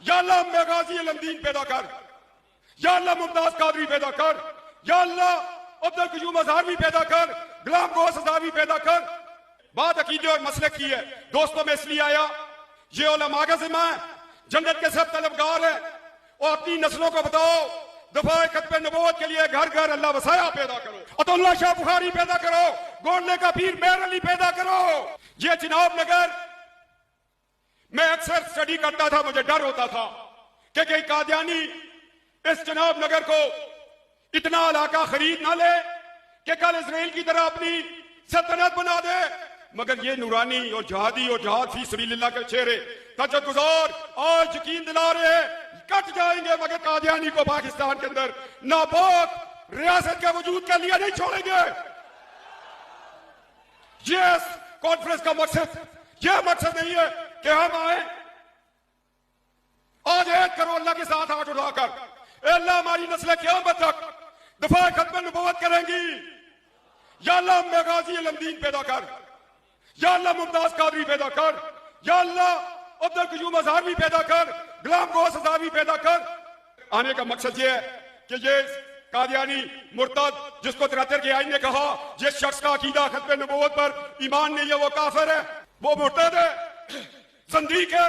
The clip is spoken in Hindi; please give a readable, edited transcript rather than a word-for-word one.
या अल्लाह मेगाजी अलमदीन पैदा कर, या अल्लाह मुमताज कादरी पैदा कर, या अल्लाह अब्दुल कयूम अजहरी पैदा कर, गुलाम गौस अजहरी पैदा कर। बात अकीदे और मसले की है दोस्तों, मैं इसलिए आया, ये उलमा का जिम्मा है, जन्नत के सब तलबगार है, और अपनी नस्लों को बताओ दफाए खत्म नबूवत के लिए घर घर अल्लाह वसाया पैदा करो, अतुल्लाह शाह बुखारी पैदा करो, गोंडे का पीर मेहर अली पैदा करो। ये चिनाब नगर मैं अक्सर स्टडी करता था, मुझे डर होता था कि कहीं कादियानी इस चिनाब नगर को इतना इलाका खरीद ना ले कि कल इजराइल की तरह अपनी सल्तनत बना दे। मगर ये नूरानी और जहादी और जहाद फी सबीलिल्लाह के चेहरे तजद्दुज़ार आज यकीन दिला रहे हैं कट जाएंगे, मगर कादियानी को पाकिस्तान के अंदर नापाक रियासत के वजूद के लिए नहीं छोड़ेंगे। ये कॉन्फ्रेंस का मकसद यह मकसद नहीं है कि हम आए आज एक करो अल्लाह के साथ हाथ उठाकर, अल्लाह हमारी नस्लें क़यामत तक दफा खत्म नबूवत करेंगी, या अल्लाह मेगाजी अलमदीन पैदा कर, या अल्लाह मुमताज कादरी पैदा कर, या अल्लाह अब्दुल कयूम अजहरी पैदा कर, गुलाम गौस अजहरी पैदा कर। आने का मकसद ये है कि ये कादियानी मुर्तद जिसको 73 के आईन ने कहा जिस शख्स का अकीदा खत्म नबूवत पर ईमान नहीं है वो काफिर है, वो मुर्तद है, ज़ंदीक है।